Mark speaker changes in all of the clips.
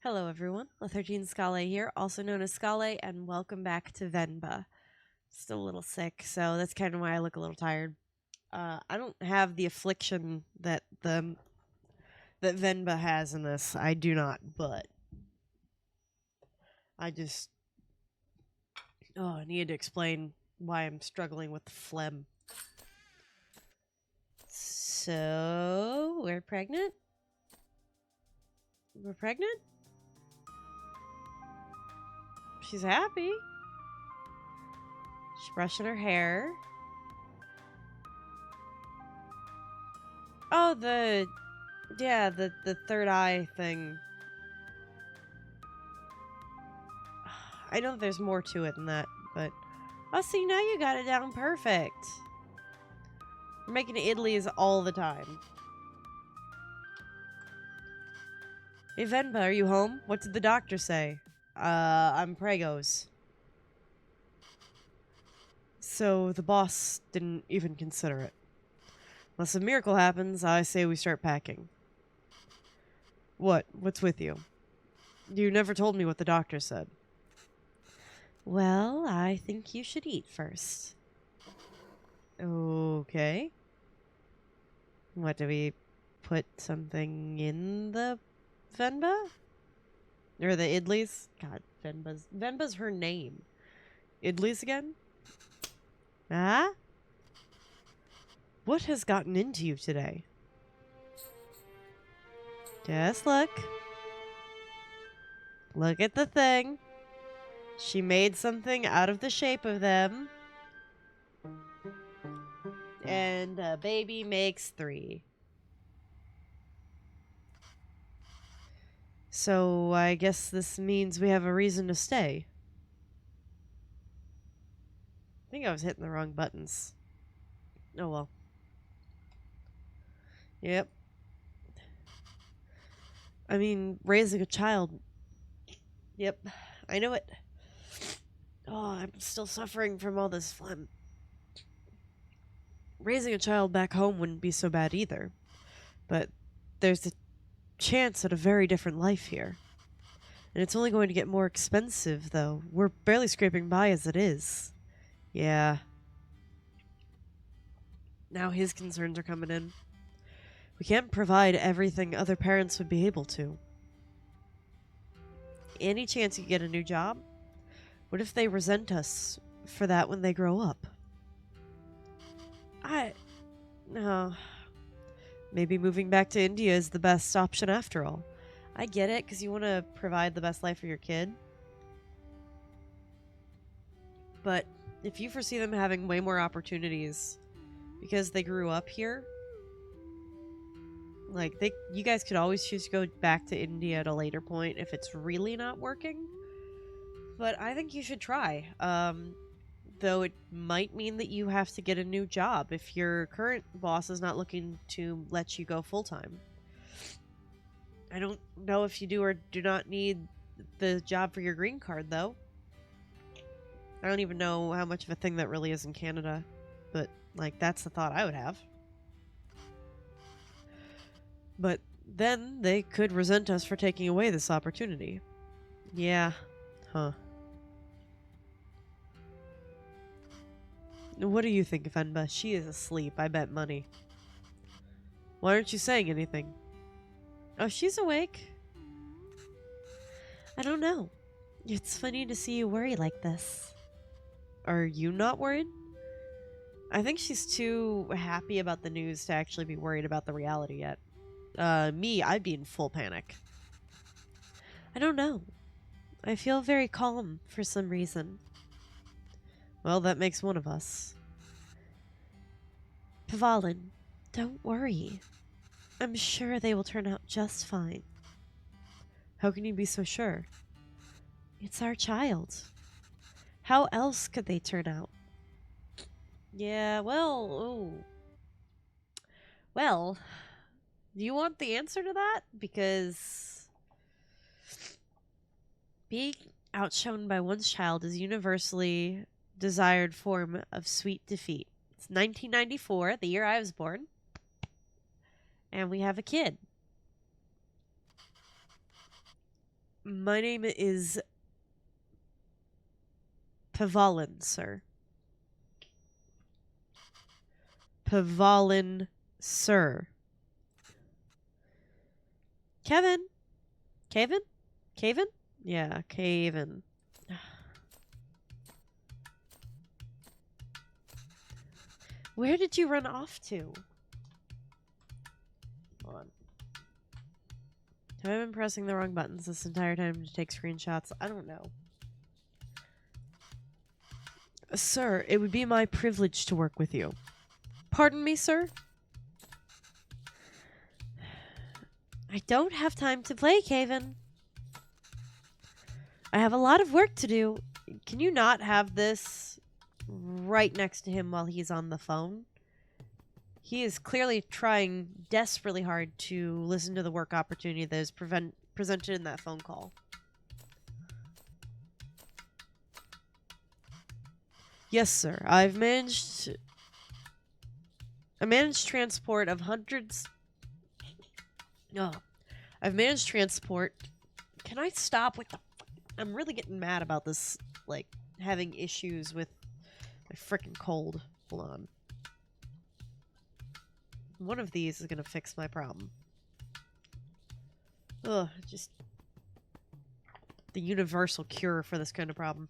Speaker 1: Hello everyone, Lethargine Scale here, also known as Scale, and welcome back to Venba. Still a little sick, so that's kind of why I look a little tired. I don't have the affliction that Venba has in this. I do not, but I needed to explain why I'm struggling with the phlegm. So, we're pregnant? We're pregnant? She's happy. She's brushing her hair. Oh, the third eye thing. I know there's more to it than that, but see, now you got it down perfect. We're making idlis all the time. Hey Venba, are you home? What did the doctor say? I'm pregos. So the boss didn't even consider it. Unless a miracle happens, I say we start packing. What? What's with you? You never told me what the doctor said. Well, I think you should eat first. Okay. What, do we put something in the Venba? Or the idlis? God, Venba's her name. Idlis again? Ah? What has gotten into you today? Just look. Look at the thing. She made something out of the shape of them. And a baby makes 3. So I guess this means we have a reason to stay. I think I was hitting the wrong buttons. Oh well. Yep. I mean, raising a child. Yep. I know it. Oh, I'm still suffering from all this phlegm. Raising a child back home wouldn't be so bad either. But there's a chance at a very different life here. And it's only going to get more expensive, though. We're barely scraping by as it is. Yeah. Now his concerns are coming in. We can't provide everything other parents would be able to. Any chance you get a new job? What if they resent us for that when they grow up? No. Maybe moving back to India is the best option after all. I get it, because you want to provide the best life for your kid. But if you foresee them having way more opportunities because they grew up here, like, you guys could always choose to go back to India at a later point if it's really not working. But I think you should try. Though it might mean that you have to get a new job if your current boss is not looking to let you go full-time. I don't know if you do or do not need the job for your green card, though. I don't even know how much of a thing that really is in Canada. But, like, that's the thought I would have. But then they could resent us for taking away this opportunity. Yeah. Huh. What do you think, Venba? She is asleep. I bet money. Why aren't you saying anything? Oh, she's awake. I don't know. It's funny to see you worry like this. Are you not worried? I think she's too happy about the news to actually be worried about the reality yet. Me, I'd be in full panic. I don't know. I feel very calm for some reason. Well, that makes one of us. Pavalin, don't worry. I'm sure they will turn out just fine. How can you be so sure? It's our child. How else could they turn out? Yeah, well, ooh. Well, do you want the answer to that? Because being outshone by one's child is universally desired form of sweet defeat. It's 1994, the year I was born, and we have a kid. My name is Pavalin, sir. Pavalin, sir. Kevin? Kevin? Kevin? Yeah, Kevin. Where did you run off to? Hold on. Have I been pressing the wrong buttons this entire time to take screenshots? I don't know. Sir, it would be my privilege to work with you. Pardon me, sir? I don't have time to play, Kevin. I have a lot of work to do. Can you not have this right next to him while he's on the phone? He is clearly trying desperately hard to listen to the work opportunity that is presented in that phone call. Yes, sir. I managed transport of hundreds. No. I've managed transport. Can I stop with the... I'm really getting mad about this, like, having issues with my frickin' cold. Hold on. One of these is gonna fix my problem. Ugh, just... the universal cure for this kind of problem.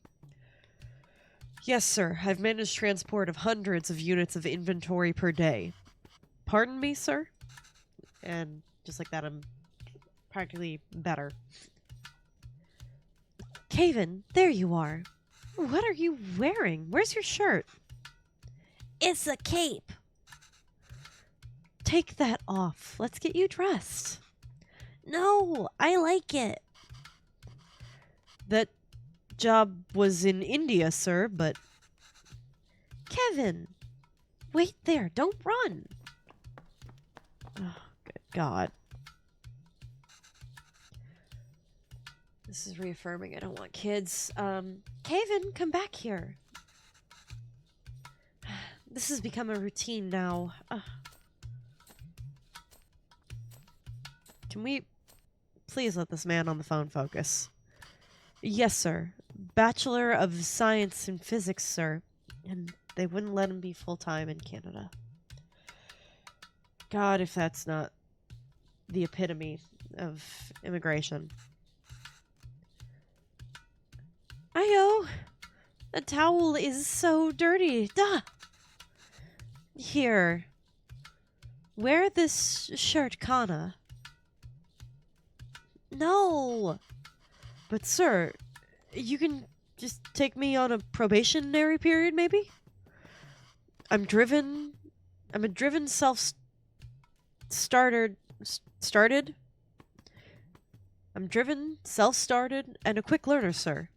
Speaker 1: Yes, sir. I've managed transport of hundreds of units of inventory per day. Pardon me, sir? And just like that, I'm practically better. Kevin, there you are. What are you wearing? Where's your shirt? It's a cape. Take that off. Let's get you dressed. No, I like it. That job was in India, sir, but... Kevin! Wait there, don't run! Oh, good God. This is reaffirming I don't want kids. Kevin, come back here. This has become a routine now. Can we please let this man on the phone focus? Yes, sir. Bachelor of Science in Physics, sir. And they wouldn't let him be full-time in Canada. God, if that's not the epitome of immigration. Ayo! The towel is so dirty. Duh! Here. Wear this shirt, Kana. No! But sir, you can just take me on a probationary period, maybe? I'm a driven self-started... I'm driven, self-started, and a quick learner, sir.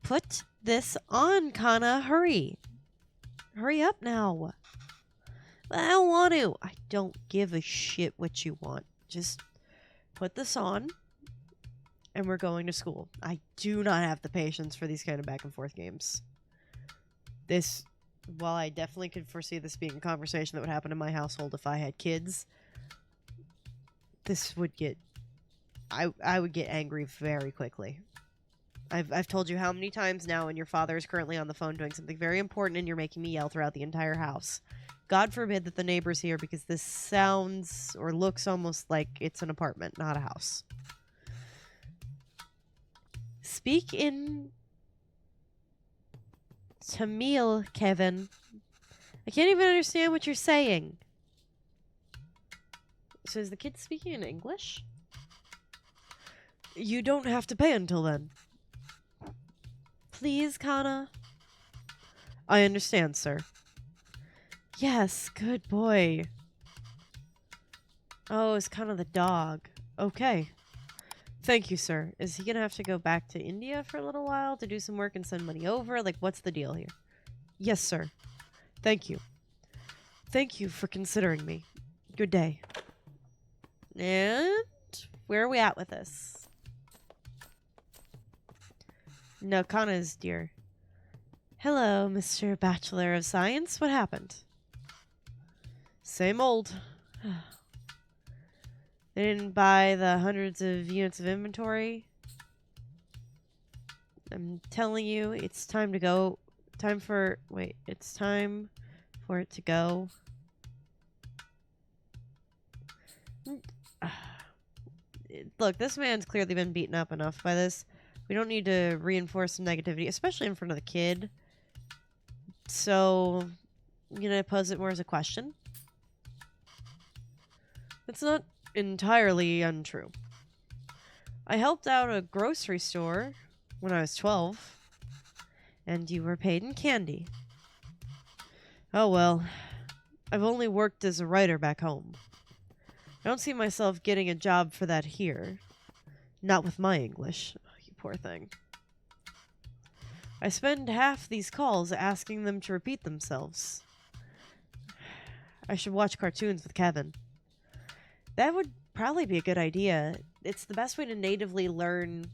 Speaker 1: Put this on, Kana. Hurry. Hurry up now. I don't want to. I don't give a shit what you want. Just put this on, and we're going to school. I do not have the patience for these kind of back and forth games. This, while I definitely could foresee this being a conversation that would happen in my household if I had kids, this would get... I would get angry very quickly. I've told you how many times now, and your father is currently on the phone doing something very important, and you're making me yell throughout the entire house. God forbid that the neighbor's here, because this sounds or looks almost like it's an apartment, not a house. Speak in Tamil, Kevin. I can't even understand what you're saying. So is the kid speaking in English? You don't have to pay until then. Please, Kana. I understand, sir. Yes, good boy. Oh, it's kind of the dog. Okay. Thank you, sir. Is he gonna have to go back to India for a little while to do some work and send money over? Like, what's the deal here? Yes, sir. Thank you. Thank you for considering me. Good day. And where are we at with this? No, Kana is dear. Hello, Mr. Bachelor of Science. What happened? Same old. They didn't buy the hundreds of units of inventory. I'm telling you, it's time to go. It's time for it to go. Look, this man's clearly been beaten up enough by this. We don't need to reinforce some negativity, especially in front of the kid. So, I'm gonna pose it more as a question. It's not entirely untrue. I helped out a grocery store when I was 12, and you were paid in candy. Oh well, I've only worked as a writer back home. I don't see myself getting a job for that here. Not with my English. Oh, you poor thing. I spend half these calls asking them to repeat themselves. I should watch cartoons with Kevin. That would probably be a good idea. It's the best way to natively learn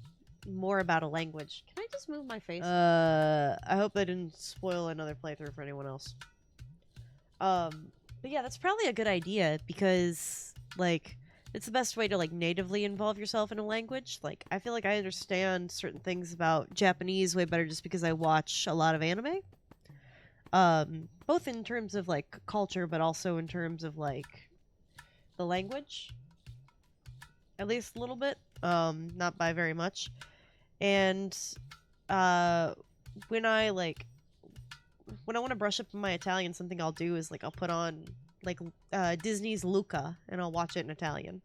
Speaker 1: more about a language. Can I just move my face? I hope I didn't spoil another playthrough for anyone else. But yeah, that's probably a good idea because, like, it's the best way to, like, natively involve yourself in a language. Like, I feel like I understand certain things about Japanese way better just because I watch a lot of anime. Both in terms of, like, culture, but also in terms of, like, the language. At least a little bit. Not by very much. And, when I want to brush up on my Italian, something I'll do is, like, I'll put on, like, Disney's Luca, and I'll watch it in Italian.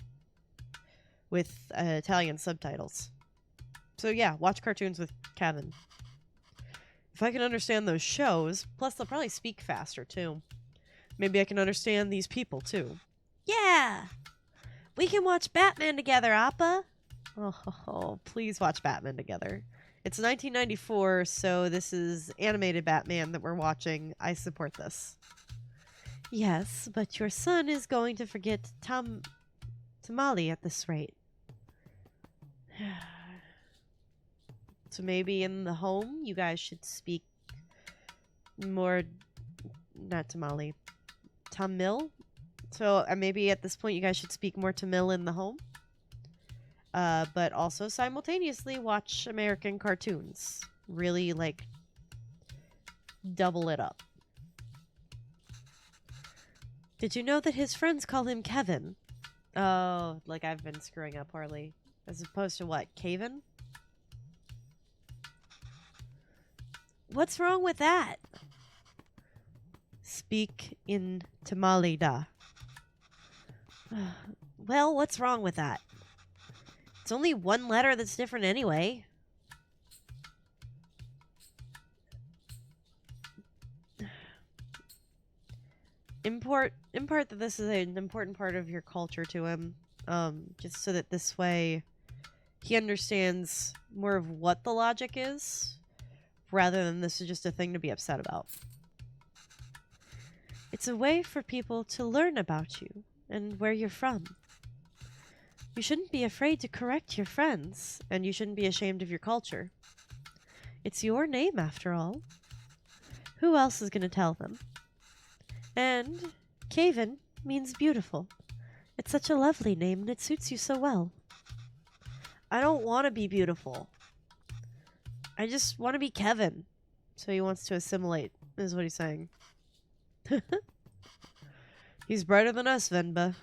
Speaker 1: With, Italian subtitles. So yeah, watch cartoons with Kevin. If I can understand those shows, plus they'll probably speak faster, too. Maybe I can understand these people, too. Yeah! We can watch Batman together, Appa! Oh, please watch Batman together. It's 1994, so this is animated Batman that we're watching. I support this. Yes, but your son is going to forget Tamale at this rate. So maybe in the home, you guys should speak more... Not Tamale. Tamil? So maybe at this point, you guys should speak more Tamil in the home. But also simultaneously watch American cartoons. Really, like, double it up. Did you know that his friends call him Kevin? Oh, like I've been screwing up Harley. As opposed to what, Kevin? What's wrong with that? Speak in Tamalida. Well, what's wrong with that? It's only one letter that's different anyway. Impart that this is an important part of your culture to him, just so that this way he understands more of what the logic is, rather than this is just a thing to be upset about. It's a way for people to learn about you and where you're from. You shouldn't be afraid to correct your friends, and you shouldn't be ashamed of your culture. It's your name, after all. Who else is going to tell them? And Kevin means beautiful. It's such a lovely name, and it suits you so well. I don't want to be beautiful. I just want to be Kevin. So he wants to assimilate, is what he's saying. He's brighter than us, Venba.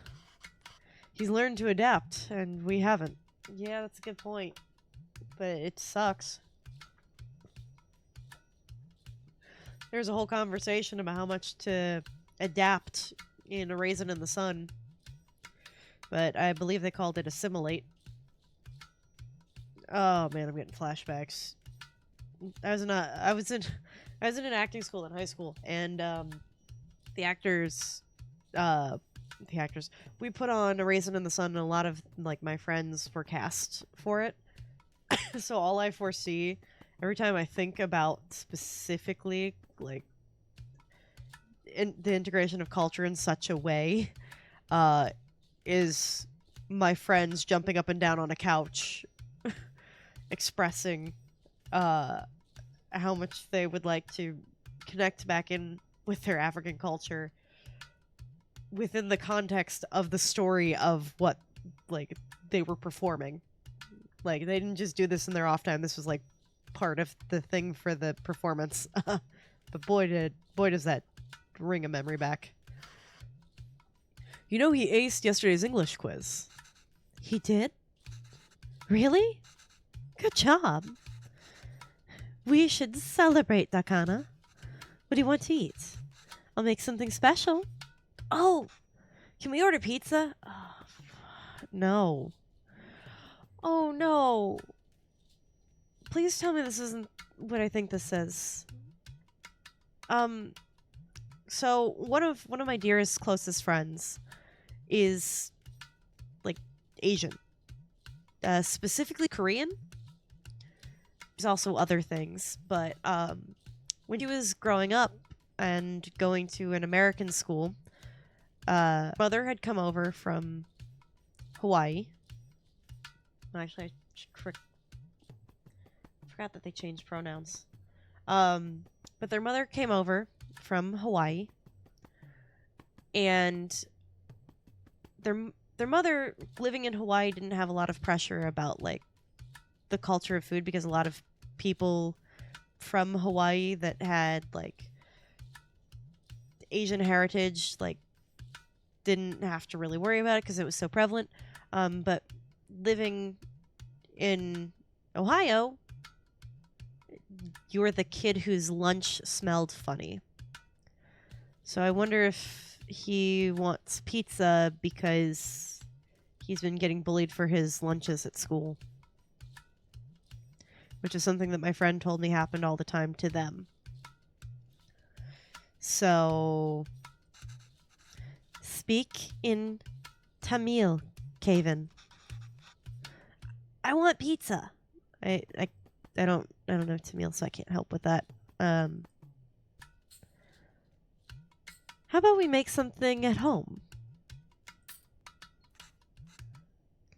Speaker 1: He's learned to adapt, and we haven't. Yeah, that's a good point. But it sucks. There's a whole conversation about how much to adapt in A Raisin in the Sun. But I believe they called it assimilate. Oh man, I'm getting flashbacks. I was in an acting school in high school, and the actors, we put on A Raisin in the Sun, and a lot of like my friends were cast for it. So all I foresee every time I think about specifically like the integration of culture in such a way, is my friends jumping up and down on a couch, expressing how much they would like to connect back in with their African culture within the context of the story of what like they were performing. Like they didn't just do this in their off time. This was like part of the thing for the performance. But boy does that ring a memory back. You know, he aced yesterday's English quiz. He did? Really? Good job. We should celebrate, Dakana. What do you want to eat? I'll make something special. Oh, can we order pizza? Oh, no. Oh, no. Please tell me this isn't what I think this says. So one of my dearest, closest friends is, like, Asian. Specifically Korean. There's also other things, but, when he was growing up and going to an American school, mother had come over from Hawaii. Actually, I forgot that they changed pronouns. But their mother came over from Hawaii, and their mother living in Hawaii didn't have a lot of pressure about like the culture of food, because a lot of people from Hawaii that had like Asian heritage like didn't have to really worry about it because it was so prevalent. But living in Ohio, you were the kid whose lunch smelled funny. So I wonder if he wants pizza because he's been getting bullied for his lunches at school. Which is something that my friend told me happened all the time to them. So, speak in Tamil, Kevin. I want pizza. I don't know Tamil, so I can't help with that. How about we make something at home?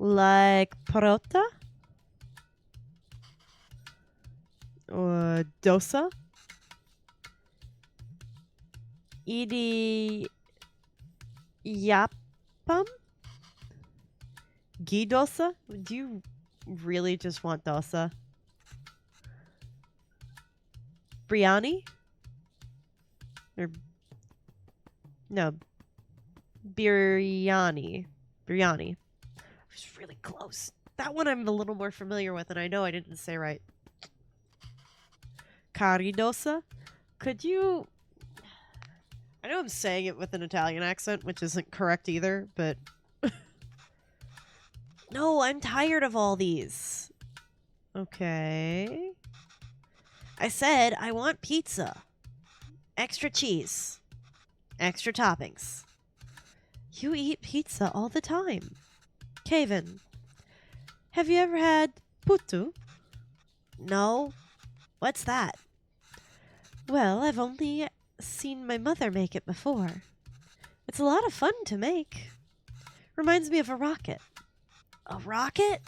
Speaker 1: Like parota? Or dosa? Idi yapam? Ghee dosa? Do you really just want dosa? Biryani? Or no, biryani. Biryani. I was really close. That one I'm a little more familiar with, and I know I didn't say right. Kari dosa? Could you... I know I'm saying it with an Italian accent, which isn't correct either, but... No, I'm tired of all these. Okay. I said I want pizza. Extra cheese. Extra toppings. You eat pizza all the time. Kevin, have you ever had Puttu? No. What's that? Well, I've only seen my mother make it before. It's a lot of fun to make. Reminds me of a rocket. A rocket?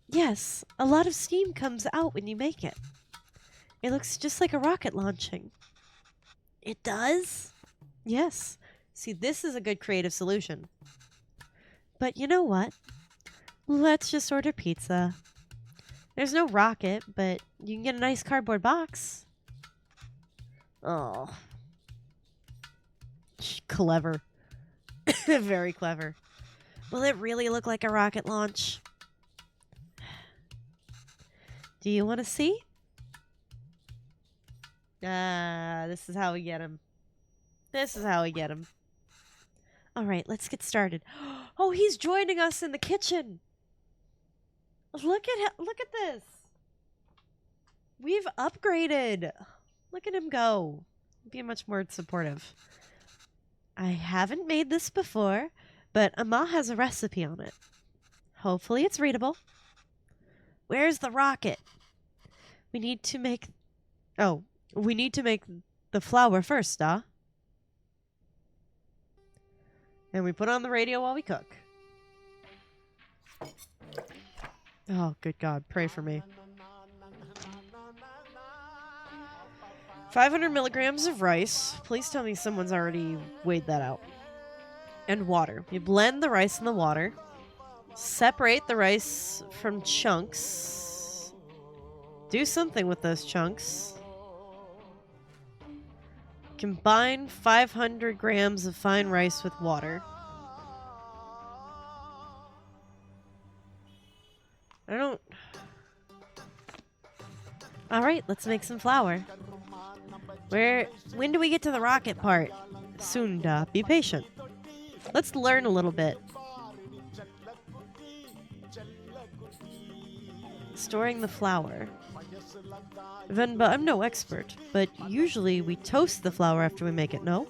Speaker 1: Yes, a lot of steam comes out when you make it. It looks just like a rocket launching. It does? Yes. See, this is a good creative solution. But you know what? Let's just order pizza. There's no rocket, but you can get a nice cardboard box. Oh. Clever. Very clever. Will it really look like a rocket launch? Do you want to see? This is how we get him. This is how we get him. All right, let's get started. Oh, he's joining us in the kitchen. Look at this. We've upgraded. Look at him go. Be much more supportive. I haven't made this before, but Amma has a recipe on it. Hopefully it's readable. Where's the rocket? We need to make... Oh, we need to make the flour first, And we put on the radio while we cook. Oh, good God. Pray for me. 500 milligrams of rice. Please tell me someone's already weighed that out. And water. You blend the rice in the water. Separate the rice from chunks. Do something with those chunks. Combine 500 grams of fine rice with water. I don't... Alright, let's make some flour. When do we get to the rocket part? Soon, Da. Be patient. Let's learn a little bit. Storing the flour. Venba, I'm no expert, but usually we toast the flour after we make it, no?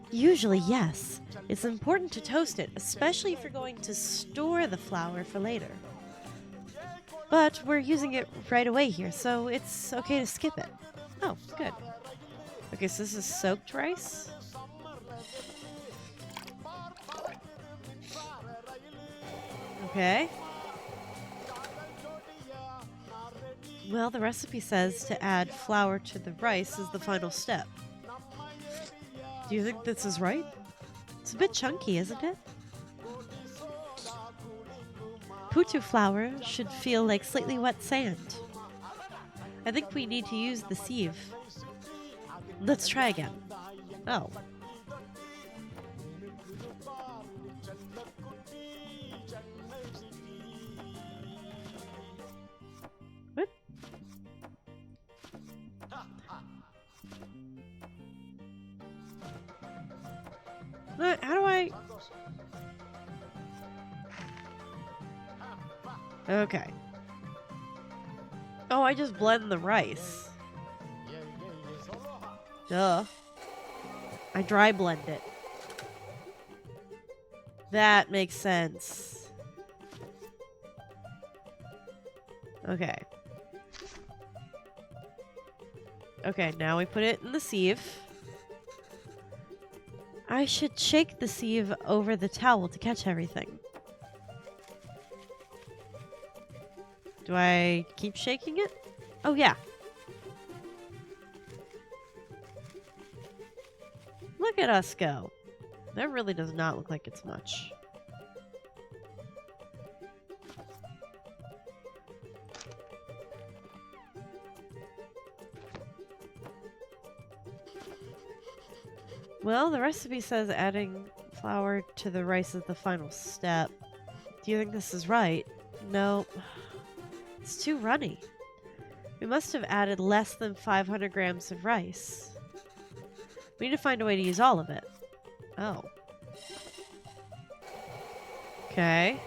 Speaker 1: Usually, yes. It's important to toast it, especially if you're going to store the flour for later. But we're using it right away here, so it's okay to skip it. Oh, good. Okay, so this is soaked rice. Okay. Well, the recipe says to add flour to the rice as the final step. Do you think this is right? It's a bit chunky, isn't it? Puttu flour should feel like slightly wet sand. I think we need to use the sieve. Let's try again. Oh. What? How do I... Okay. Oh, I just blend the rice. Duh. I dry blend it. That makes sense. Okay. Okay, now we put it in the sieve. I should shake the sieve over the towel to catch everything. Do I keep shaking it? Oh, yeah. Look at us go. That really does not look like it's much. Well, the recipe says adding flour to the rice is the final step. Do you think this is right? No. It's too runny. We must have added less than 500 grams of rice. We need to find a way to use all of it. Oh. Okay.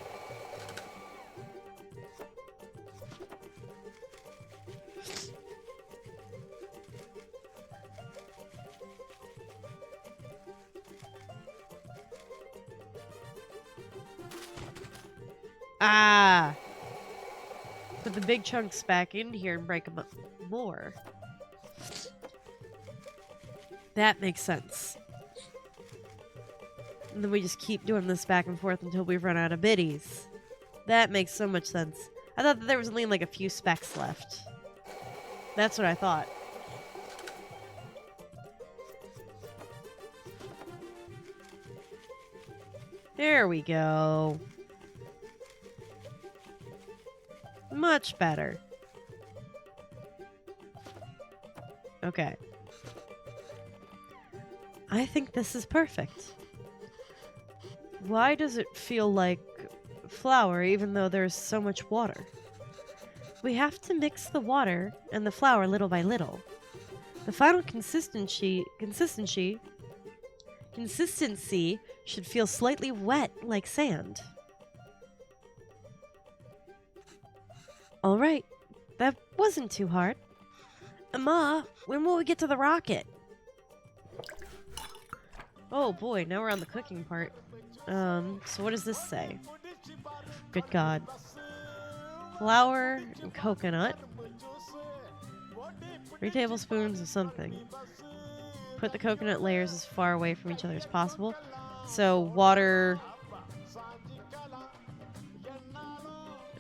Speaker 1: Ah! Put the big chunks back in here and break them up more. That makes sense. And then we just keep doing this back and forth until we run out of biddies. That makes so much sense. I thought that there was only like a few specks left. That's what I thought. There we go. Much better. Okay. I think this is perfect. Why does it feel like flour even though there's so much water? We have to mix the water and the flour little by little. The final consistency should feel slightly wet like sand. Alright, that wasn't too hard. Ma, when will we get to the rocket? Oh boy, now we're on the cooking part. So what does this say? Good God. Flour and coconut. 3 tablespoons of something. Put the coconut layers as far away from each other as possible. So water,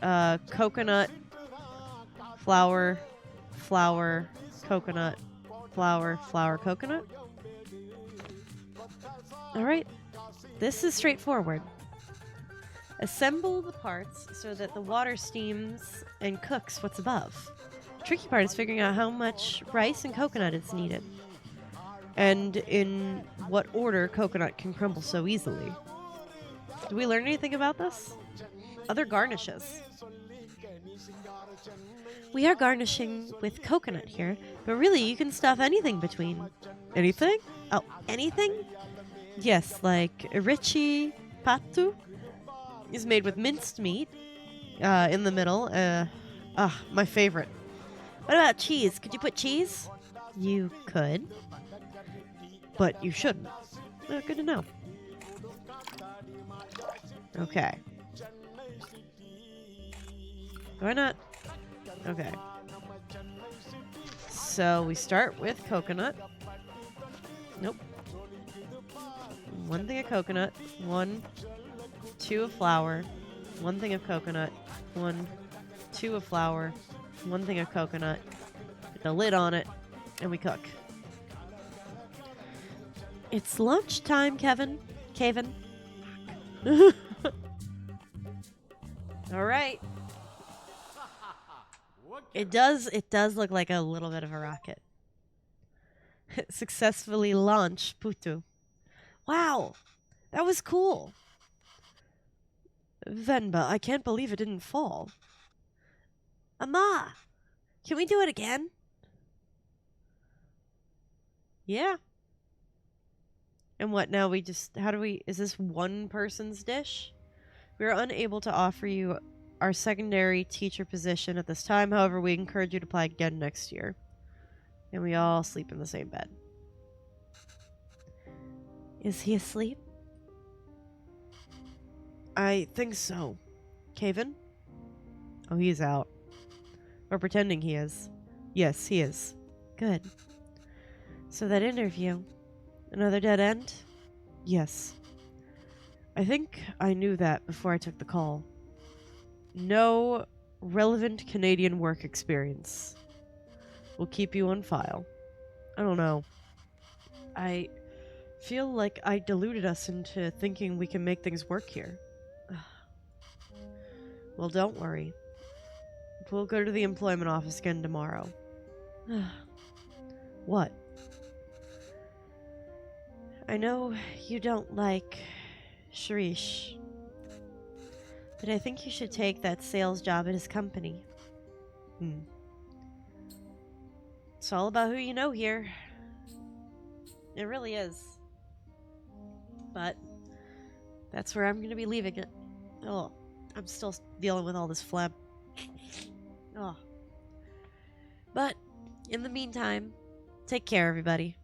Speaker 1: coconut, flour, flour, coconut, flour, flour, coconut. Alright, this is straightforward. Assemble the parts so that the water steams and cooks what's above. The tricky part is figuring out how much rice and coconut is needed, and in what order coconut can crumble so easily. Did we learn anything about this? Other garnishes. We are garnishing with coconut here, but really you can stuff anything between. Anything? Oh, anything? Yes, like Ricci Puttu is made with minced meat in the middle. My favorite. What about cheese? Could you put cheese? You could, but you shouldn't. Oh, good to know. Okay. Why not? Okay. So we start with coconut. Nope. 1 thing of coconut. 1, 2 of flour. 1 thing of coconut. 1, 2 of flour. 1 thing of coconut. Put the lid on it, and we cook. It's lunchtime, Kevin. Kevin. All right. It does look like a little bit of a rocket. Successfully launched Puttu. Wow, that was cool. Venba, I can't believe it didn't fall. Ama, can we do it again? Yeah. And what now? Is this one person's dish? We are unable to offer you our secondary teacher position at this time. However, we encourage you to apply again next year. And we all sleep in the same bed. Is he asleep? I think so. Caven? Oh, he's out. Or pretending he is. Yes, he is. Good. So that interview. Another dead end? Yes. I think I knew that before I took the call. No relevant Canadian work experience. We'll keep you on file. I don't know. I feel like I deluded us into thinking we can make things work here. Well, don't worry. We'll go to the employment office again tomorrow. What? I know you don't like Shirish, but I think you should take that sales job at his company. It's all about who you know here. It really is. But that's where I'm going to be leaving it. Oh, I'm still dealing with all this phlegm. Oh. But in the meantime, take care, everybody.